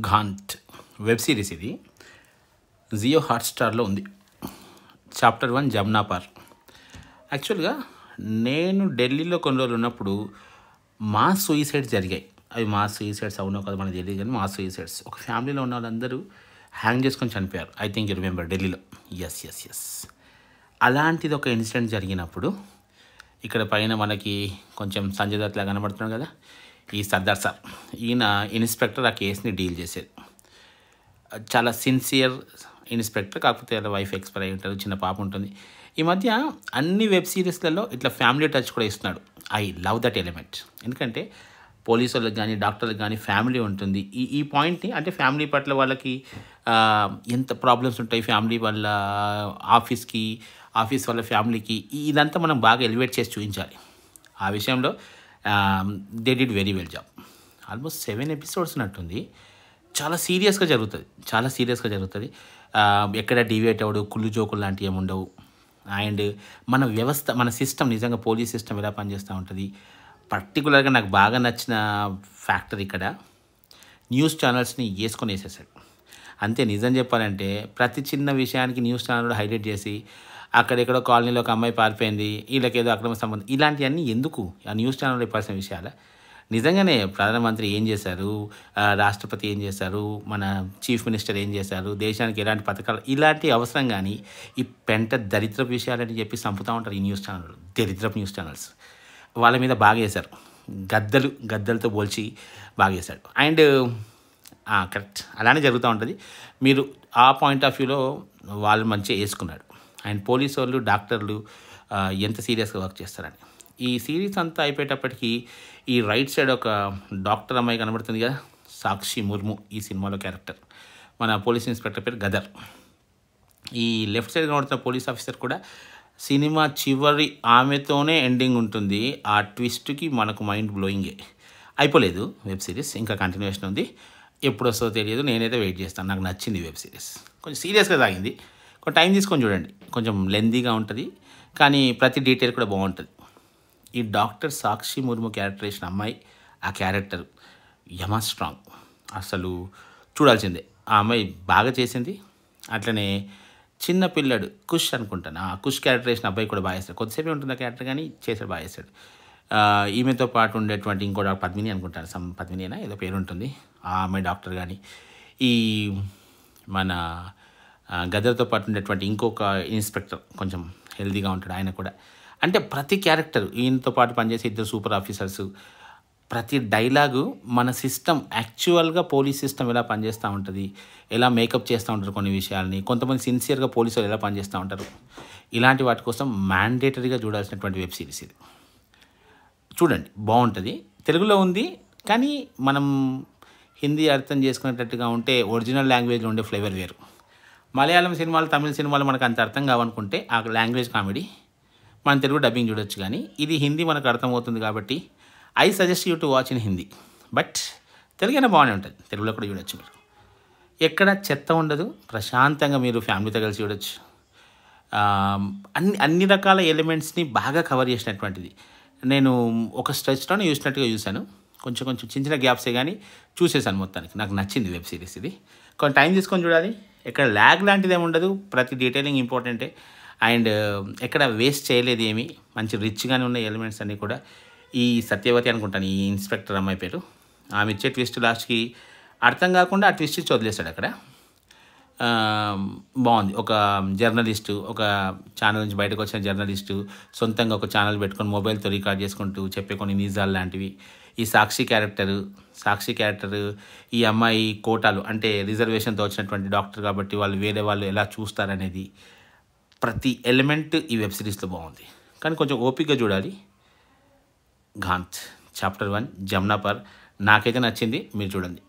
ఘాంట్ web series ఇది జియో హాట్‌స్టార్‌లో ఉంది. Chapter 1 Jamuna పార్. యాక్చువల్‌గా నేను ఢిల్లీలో కొన్ని రోజులు ఉన్నప్పుడు మాస్ సూయిసైడ్స్ జరిగాయి. అవి మాస్ సూయిసైడ్స్ అవునో కాదో మనకు తెలియదు కానీ మాస్ సూయిసైడ్స్. ఒక ఫ్యామిలీలో ఉన్న వాళ్ళందరూ హ్యాంగ్ చేసుకొని చనిపోయారు. ఐ థింక్ యూ రిమెంబర్ ఢిల్లీలో. యెస్. అలాంటిది ఒక ఇన్సిడెంట్ జరిగినప్పుడు ఇక్కడ పైన మనకి కొంచెం సంజయ్ దత్ లాగా కనబడుతున్నాడు కదా, ఈ సర్దార్ సార్, ఈయన ఇన్స్పెక్టర్ ఆ కేసుని డీల్ చేసేది. చాలా సిన్సియర్ ఇన్స్పెక్టర్, కాకపోతే వాళ్ళ వైఫ్ ఎక్స్పైర్ అయి ఉంటారు, చిన్న పాప ఉంటుంది. ఈ మధ్య అన్ని వెబ్ సిరీస్లలో ఇట్లా ఫ్యామిలీ టచ్ కూడా ఇస్తున్నాడు. I love that element. ఎందుకంటే పోలీసు వాళ్ళకి కానీ డాక్టర్లకు కానీ ఫ్యామిలీ ఉంటుంది. ఈ పాయింట్ని, అంటే ఫ్యామిలీ పట్ల వాళ్ళకి ఎంత ప్రాబ్లమ్స్ ఉంటాయి, ఫ్యామిలీ వాళ్ళ ఆఫీస్కి, ఆఫీస్ వాళ్ళ ఫ్యామిలీకి, ఇదంతా మనం బాగా ఎలివేట్ చేసి చూపించాలి. ఆ విషయంలో they did very well job. Almost 7 episodes ఉన్నట్టుంది. చాలా సీరియస్గా జరుగుతుంది. ఎక్కడ డివేట్ అవ్వడు, కుళ్ళు జోకులు లాంటివి ఏమి ఉండవు. అండ్ మన వ్యవస్థ, మన సిస్టమ్, నిజంగా పోలీస్ సిస్టమ్ ఎలా పనిచేస్తూ ఉంటుంది. పర్టికులర్గా నాకు బాగా నచ్చిన ఫ్యాక్టర్ ఇక్కడ న్యూస్ ఛానల్స్ని వేసేసాడు. అంతే. నిజం చెప్పాలంటే ప్రతి చిన్న విషయానికి న్యూస్ ఛానల్ హైలైట్ చేసి, అక్కడెక్కడో కాలనీలో ఒక అమ్మాయి పారిపోయింది, వీళ్ళకేదో అక్రమ సంబంధం, ఇలాంటివన్నీ ఎందుకు ఆ న్యూస్ ఛానల్లో చెప్పాల్సిన విషయాలు. నిజంగానే ప్రధానమంత్రి ఏం చేశారు, రాష్ట్రపతి ఏం చేశారు, మన చీఫ్ మినిస్టర్ ఏం చేశారు, దేశానికి ఎలాంటి పథకాలు, ఇలాంటి అవసరం. కానీ ఈ పెంట దరిద్రపు విషయాలని చెప్పి చంపుతూ ఉంటారు ఈ న్యూస్ ఛానల్, దరిద్రపు న్యూస్ ఛానల్స్. వాళ్ళ మీద బాగా వేశారు, గద్దలతో పోల్చి బాగా వేశాడు. అండ్ కరెక్ట్, అలానే జరుగుతూ ఉంటుంది. మీరు ఆ పాయింట్ ఆఫ్ వ్యూలో వాళ్ళు మంచిగా వేసుకున్నాడు. అండ్ పోలీసు వాళ్ళు, డాక్టర్లు ఎంత సీరియస్గా వర్క్ చేస్తారని. ఈ సిరీస్ అంతా అయిపోయేటప్పటికీ ఈ రైట్ సైడ్ ఒక డాక్టర్ అమ్మాయి కనబడుతుంది కదా, సాక్షి ముర్ము, ఈ సినిమాలో క్యారెక్టర్. మన పోలీస్ ఇన్స్పెక్టర్ పేరు గదర్. ఈ లెఫ్ట్ సైడ్ కనబడుతున్న పోలీస్ ఆఫీసర్ కూడా సినిమా చివరి ఆమెతోనే ఎండింగ్ ఉంటుంది. ఆ ట్విస్ట్కి మనకు మైండ్ బ్లోయింగే. అయిపోలేదు వెబ్ సిరీస్, ఇంకా కంటిన్యూషన్ ఉంది. ఎప్పుడు వస్తుందో తెలియదు. నేనైతే వెయిట్ చేస్తాను. నాకు నచ్చింది వెబ్ సిరీస్. కొంచెం సీరియస్గా సాగింది. కొంచెం టైం తీసుకొని చూడండి. కొంచెం లెందీగా ఉంటుంది కానీ ప్రతి డీటెయిల్ కూడా బాగుంటుంది. ఈ డాక్టర్ సాక్షి ముర్ము క్యారెక్టర్ వేసిన అమ్మాయి, ఆ క్యారెక్టర్ యమా స్ట్రాంగ్, అసలు చూడాల్సిందే. ఆ అమ్మాయి బాగా చేసింది. అట్లనే చిన్న పిల్లడు కుష్ అనుకుంటాను, ఆ కుష్ క్యారెక్టర్ వేసిన అబ్బాయి కూడా బాగా చేస్తాడు. కొద్దిసేపే ఉంటుంది ఆ క్యారెక్టర్ కానీ చేశాడు, బాగా చేశాడు. ఈమెతో పాటు ఉండేటువంటి ఇంకో డాక్టర్ పద్మిని అనుకుంటాను, పద్మినినా ఏదో పేరు ఉంటుంది, ఆ అమ్మాయి డాక్టర్ కానీ, ఈ మన గదర్తో పాటు ఉండేటువంటి ఇంకొక ఇన్స్పెక్టర్ కొంచెం హెల్తీగా ఉంటాడు, ఆయన కూడా. అంటే ప్రతి క్యారెక్టర్, ఈయనతో పాటు పనిచేసే 2 సూపర్ ఆఫీసర్స్, ప్రతి డైలాగు మన సిస్టమ్, యాక్చువల్గా పోలీస్ సిస్టమ్ ఎలా పనిచేస్తూ ఉంటుంది, ఎలా మేకప్ చేస్తూ ఉంటారు కొన్ని విషయాల్ని, కొంతమంది సిన్సియర్గా పోలీసులు ఎలా పనిచేస్తూ ఉంటారు, ఇలాంటి వాటి కోసం మ్యాండేటరీగా చూడాల్సినటువంటి వెబ్ సిరీస్ ఇది. చూడండి, బాగుంటుంది. తెలుగులో ఉంది కానీ మనం హిందీ అర్థం చేసుకునేటట్టుగా ఉంటే ఒరిజినల్ లాంగ్వేజ్లో ఉండే ఫ్లేవర్ వేరు. మలయాళం సినిమాలు, తమిళ సినిమాలు మనకు అంత అర్థం కావనుకుంటే ఆ లాంగ్వేజ్ కామెడీ మనం తెలుగు డబ్బింగ్ చూడొచ్చు. కానీ ఇది హిందీ మనకు అర్థమవుతుంది కాబట్టి I suggest you to watch in Hindi. But తెలుగైనా బాగానే ఉంటుంది, తెలుగులో కూడా చూడొచ్చు. మీరు ఎక్కడ చెత్త ఉండదు, ప్రశాంతంగా మీరు ఫ్యామిలీతో కలిసి చూడొచ్చు. అన్ని రకాల ఎలిమెంట్స్ని బాగా కవర్ చేసినటువంటిది. నేను ఒక స్ట్రెచ్లోనే చూసినట్టుగా చూశాను. కొంచెం చిన్న గ్యాప్సే కానీ చూసేసాను మొత్తానికి. నాకు నచ్చింది వెబ్ సిరీస్ ఇది. కొంచెం టైం తీసుకొని చూడాలి. ఎక్కడ ల్యాగ్ లాంటిది ఏమి ఉండదు, ప్రతి డీటెయిలింగ్ ఇంపార్టెంటే. అండ్ ఎక్కడ వేస్ట్ చేయలేదు ఏమి, మంచి రిచ్గానే ఉన్న ఎలిమెంట్స్ అన్నీ కూడా. ఈ సత్యవతి అనుకుంటాను ఈ ఇన్స్పెక్టర్ అమ్మాయి పేరు, ఆమె ఇచ్చే ట్విస్ట్ లాస్ట్కి అర్థం కాకుండా ఆ ట్విస్ట్ ఇచ్చి వదిలేస్తాడు అక్కడ. బాగుంది. ఒక జర్నలిస్టు, ఒక ఛానల్ నుంచి బయటకు వచ్చిన జర్నలిస్టు సొంతంగా ఒక ఛానల్ పెట్టుకొని మొబైల్తో రికార్డ్ చేసుకుంటూ చెప్పే కొన్ని నిజాలు లాంటివి. ఈ సాక్షి క్యారెక్టర్, ఈ అమ్మాయి కోటాలు, అంటే రిజర్వేషన్తో వచ్చినటువంటి డాక్టర్ కాబట్టి వేరే వాళ్ళు ఎలా చూస్తారనేది, ప్రతి ఎలిమెంట్ ఈ వెబ్ సిరీస్లో బాగుంది. కానీ కొంచెం ఓపికగా చూడాలి. ఘాంట్ చాప్టర్ 1 జమునా పార్ నాకైతే నచ్చింది, మీరు చూడండి.